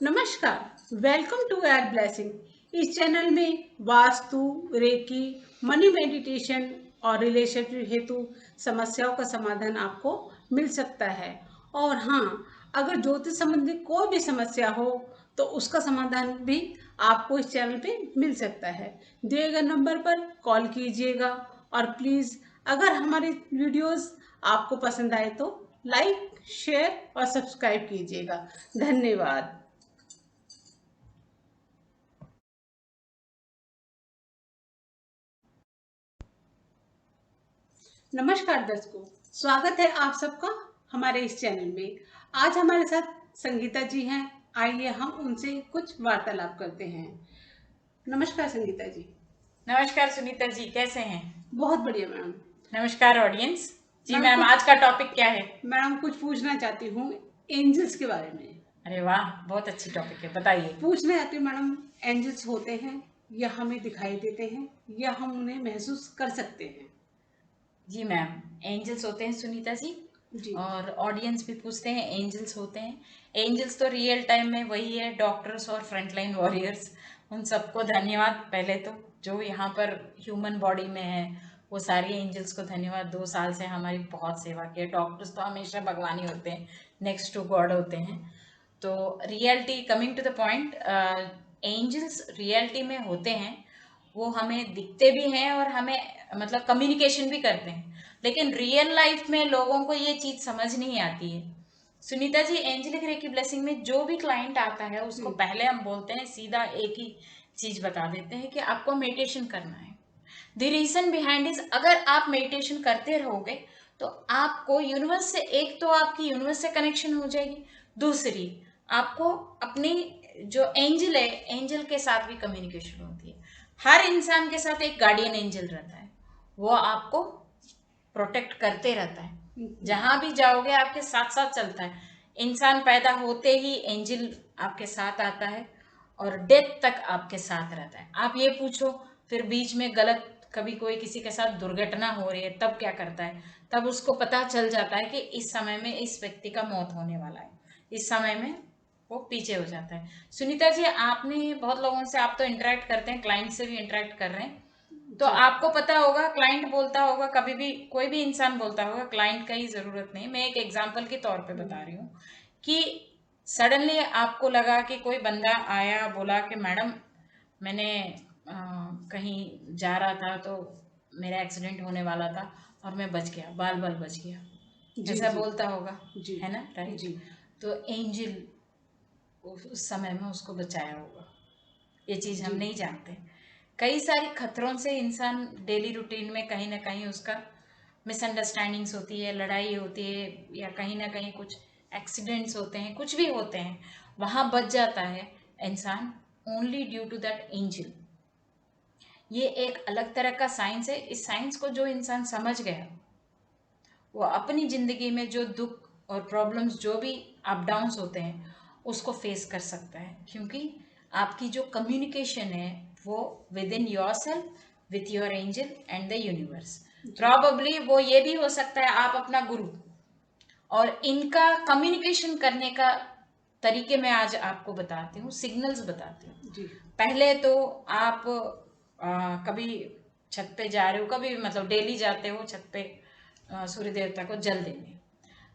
नमस्कार, welcome to air blessing. इस channel में वास्तु, रेकी, मनी मेडिटेशन और रिलेशनशिप हेतु समस्याओं का समाधान आपको मिल सकता है। और हाँ, अगर ज्योतिष संबंधी कोई भी समस्या हो तो उसका समाधान भी आपको इस चैनल पे मिल सकता है। दिए गए नंबर पर कॉल कीजिएगा और प्लीज़ अगर हमारी वीडियोस आपको पसंद आए तो लाइक, शेयर और सब्सक्राइब कीजिएगा। धन्यवाद। नमस्कार दर्शकों, स्वागत है आप सबका हमारे इस चैनल में। आज हमारे साथ संगीता जी हैं। आइए हम उनसे कुछ वार्तालाप करते हैं। नमस्कार संगीता जी। नमस्कार सुनीता जी, कैसे हैं? बहुत बढ़िया मैडम। नमस्कार ऑडियंस जी। मैडम मैम, कुछ आज का टॉपिक क्या है? मैडम कुछ पूछना चाहती हूँ एंजल्स के बारे में। अरे वाह, बहुत अच्छी टॉपिक है, बताइए। पूछना चाहती हूँ मैडम, एंजल्स होते हैं या हमें दिखाई देते हैं या हम उन्हें महसूस कर सकते हैं? जी मैम, एंजल्स होते हैं सुनीता जी। जी और ऑडियंस भी पूछते हैं एंजल्स होते हैं। एंजल्स तो रियल टाइम में वही है, डॉक्टर्स और फ्रंटलाइन वॉरियर्स। उन सबको धन्यवाद पहले तो, जो यहाँ पर ह्यूमन बॉडी में है। वो सारी एंजल्स को धन्यवाद, 2 साल से हमारी बहुत सेवा की है। डॉक्टर्स तो हमेशा भगवान ही होते हैं, नेक्स्ट टू गॉड होते हैं। तो reality, coming to the point, angels reality में होते हैं। वो हमें दिखते भी हैं और हमें मतलब कम्युनिकेशन भी करते हैं। लेकिन रियल लाइफ में लोगों को ये चीज़ समझ नहीं आती है। Sunita ji, angelic recce blessing में जो भी क्लाइंट आता है उसको पहले हम बोलते हैं, सीधा एक ही चीज़ बता देते हैं कि आपको मेडिटेशन करना है। द रीजन बिहाइंड इज, अगर आप मेडिटेशन करते रहोगे तो आपको यूनिवर्स से, एक तो आपकी यूनिवर्स से कनेक्शन हो जाएगी, दूसरी आपको अपनी जो एंजल है, एंजल के साथ भी कम्युनिकेशन होती है। हर इंसान के साथ एक गार्डियन एंजल रहता है, वो आपको प्रोटेक्ट करते रहता है। जहां भी जाओगे आपके साथ साथ चलता है। इंसान पैदा होते ही एंजल आपके साथ आता है और डेथ तक आपके साथ रहता है। आप ये पूछो, फिर बीच में गलत कभी कोई किसी के साथ दुर्घटना हो रही है तब क्या करता है? तब उसको पता चल जाता है कि इस समय में इस व्यक्ति का मौत होने वाला है, इस समय में वो पीछे हो जाता है। सुनीता जी, आपने बहुत लोगों से, आप तो इंटरेक्ट करते हैं, क्लाइंट से भी इंटरेक्ट कर रहे हैं, तो जी आपको पता होगा, क्लाइंट बोलता होगा, कभी भी कोई भी इंसान बोलता होगा, क्लाइंट का ही जरूरत नहीं, मैं एक एग्जांपल के तौर पे बता रही हूँ कि सडनली आपको लगा कि कोई बंदा आया, बोला कि मैडम मैंने कहीं जा रहा था तो मेरा एक्सीडेंट होने वाला था और मैं बच गया, बाल बाल बच गया, जी ऐसा जी बोलता होगा, जी है ना? राइट। जी तो एंजल उस समय में उसको बचाया होगा, ये चीज़ हम जी नहीं जानते। कई सारी खतरों से इंसान डेली रूटीन में कहीं ना कहीं उसका मिसअंडरस्टैंडिंग्स होती है, लड़ाई होती है, या कहीं ना कहीं कुछ एक्सीडेंट्स होते हैं, कुछ भी होते हैं, वहाँ बच जाता है इंसान, only due to that angel. ये एक अलग तरह का साइंस है। इस साइंस को जो इंसान समझ गया, वो अपनी ज़िंदगी में जो दुख और प्रॉब्लम्स, जो भी अप डाउन्स होते हैं, उसको फेस कर सकता है। क्योंकि आपकी जो कम्युनिकेशन है वो within yourself, with your angel and the universe. जी प्रॉबली वो ये भी हो सकता है आप अपना गुरु, और इनका कम्युनिकेशन करने का तरीके मैं आज आपको बताती हूँ, सिग्नल्स बताती हूँ। जी पहले तो आप कभी छत पे जा रहे हो, कभी मतलब डेली जाते हो छत पे सूर्य देवता को जल देने,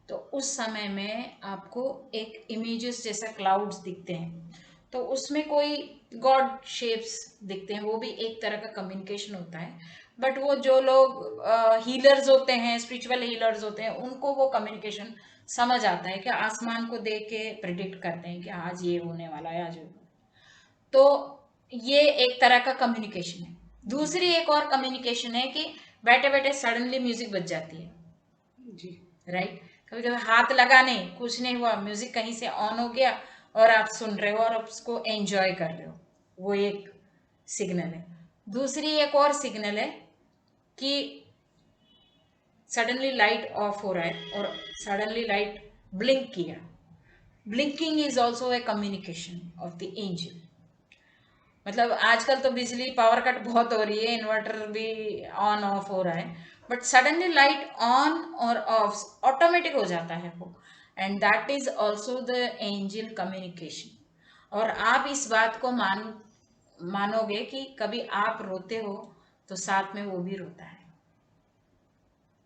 तो उस समय में आपको एक इमेजेस जैसा क्लाउड्स दिखते हैं, तो उसमें कोई गॉड शेप्स दिखते हैं, वो भी एक तरह का कम्युनिकेशन होता है। बट वो जो लोग हीलर्स होते हैं, स्पिरिचुअल हीलर्स होते हैं, उनको वो कम्युनिकेशन समझ आता है कि आसमान को देख के प्रिडिक्ट करते हैं कि आज ये होने वाला है, आज तो ये एक तरह का कम्युनिकेशन है। जी दूसरी एक और कम्युनिकेशन है कि बैठे बैठे सडनली म्यूजिक बज जाती है, जी राइट। कभी कभी हाथ लगा नहीं, कुछ नहीं हुआ, म्यूजिक कहीं से ऑन हो गया और आप सुन रहे हो और आप उसको एंजॉय कर रहे हो, वो एक सिग्नल है। दूसरी एक और सिग्नल है कि सडनली लाइट ऑफ हो रहा है और सडनली लाइट ब्लिंक किया। Blinking is also a communication of the angel. मतलब आजकल तो बिजली पावर कट बहुत हो रही है, इन्वर्टर भी ऑन ऑफ हो रहा है, बट सडनली लाइट ऑन और ऑफ ऑटोमेटिक हो जाता है वो, and that is also the angel communication. और आप इस बात को मानोगे कि कभी आप रोते हो तो साथ में वो भी रोता है।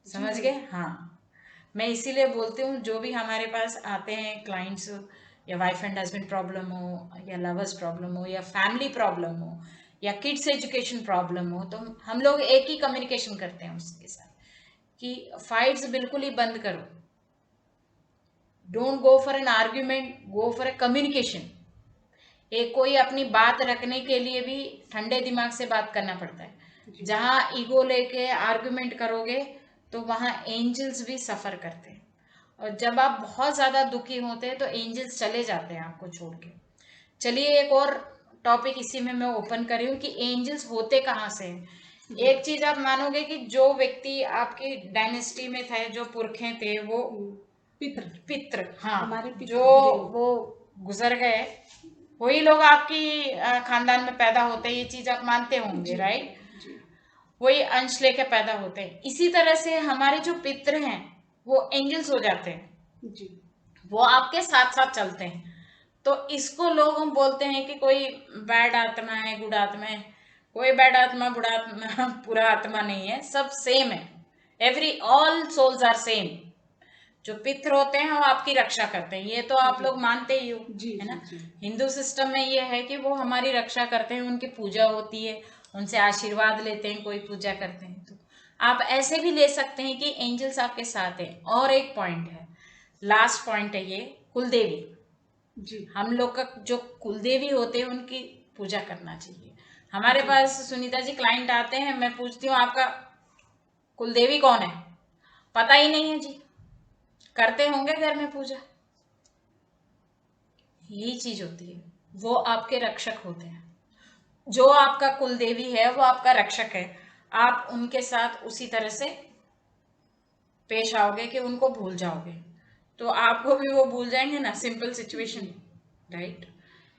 समझ गए? हाँ, मैं इसीलिए बोलती हूँ जो भी हमारे पास आते हैं क्लाइंट्स, या वाइफ एंड हस्बैंड प्रॉब्लम हो, या लवर्स प्रॉब्लम हो, या फैमिली प्रॉब्लम हो, या किड्स एजुकेशन प्रॉब्लम हो, तो हम लोग एक ही कम्युनिकेशन करते हैं उसके साथ कि फाइट्स बिल्कुल ही बंद करो। Don't go for an argument, go for a communication. एक कोई अपनी बात रखने के लिए भी ठंडे दिमाग से बात करना पड़ता है। जहां ईगो लेके आर्गुमेंट करोगे तो वहां एंजल्स भी सफर करते हैं, और जब आप बहुत ज्यादा दुखी होते हैं तो एंजल्स चले जाते हैं आपको छोड़ के। चलिए एक और टॉपिक इसी में मैं ओपन कर रही हूँ कि एंजल्स होते कहाँ से हैं। एक चीज आप मानोगे कि जो व्यक्ति आपकी डायनेस्टी में थे, जो पुरखे थे, वो पित्र, हाँ, हमारे पित्र, जो वो गुजर गए, वही लोग आपकी खानदान में पैदा होते हैं। ये चीज आप मानते होंगे, राइट? वही अंश लेके पैदा होते हैं। इसी तरह से हमारे जो पित्र हैं वो एंजल्स हो जाते हैं जी। वो आपके साथ साथ चलते हैं। तो इसको लोग हम बोलते हैं कि कोई बैड आत्मा है, गुड आत्मा है। कोई बैड आत्मा, बुरा आत्मा, पूरा आत्मा नहीं है, सब सेम है। Every all souls are same. जो पित्र होते हैं वो आपकी रक्षा करते हैं, ये तो आप लोग मानते ही हो, है ना? हिंदू सिस्टम में ये है कि वो हमारी रक्षा करते हैं, उनकी पूजा होती है, उनसे आशीर्वाद लेते हैं, कोई पूजा करते हैं। तो आप ऐसे भी ले सकते हैं कि एंजल्स आपके साथ हैं। और एक पॉइंट है, लास्ट पॉइंट है ये, कुलदेवी जी। हम लोग का जो कुलदेवी होते हैं उनकी पूजा करना चाहिए। हमारे पास सुनीता जी क्लाइंट आते हैं, मैं पूछती हूँ आपका कुलदेवी कौन है, पता ही नहीं है जी। करते होंगे घर में पूजा? यही चीज होती है, वो आपके रक्षक होते हैं। जो आपका कुलदेवी है वो आपका रक्षक है। आप उनके साथ उसी तरह से पेश आओगे कि उनको भूल जाओगे, तो आपको भी वो भूल जाएंगे ना। Simple situation, right?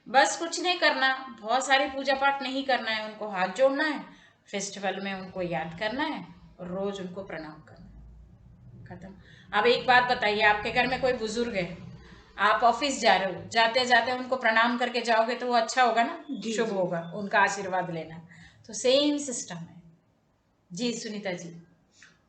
बस कुछ नहीं करना, बहुत सारी पूजा पाठ नहीं करना है, उनको हाथ जोड़ना है, फेस्टिवल में उनको याद करना है, और रोज उनको प्रणाम करना है, खत्म। अब एक बात बताइए, आपके घर में कोई बुजुर्ग है, आप ऑफिस जा रहे हो, जाते जाते उनको प्रणाम करके जाओगे तो वो अच्छा होगा ना, शुभ होगा, उनका आशीर्वाद लेना। तो सेम सिस्टम है जी। सुनीता जी,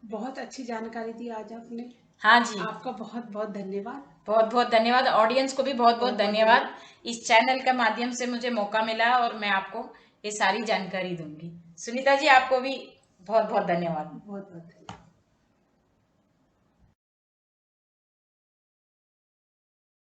बहुत अच्छी जानकारी दी आज आपने। हाँ जी, आपका बहुत बहुत धन्यवाद। बहुत बहुत धन्यवाद। ऑडियंस को भी बहुत बहुत धन्यवाद। इस चैनल के माध्यम से मुझे मौका मिला और मैं आपको ये सारी जानकारी दूंगी। सुनीता जी, आपको भी बहुत बहुत धन्यवाद। बहुत बहुत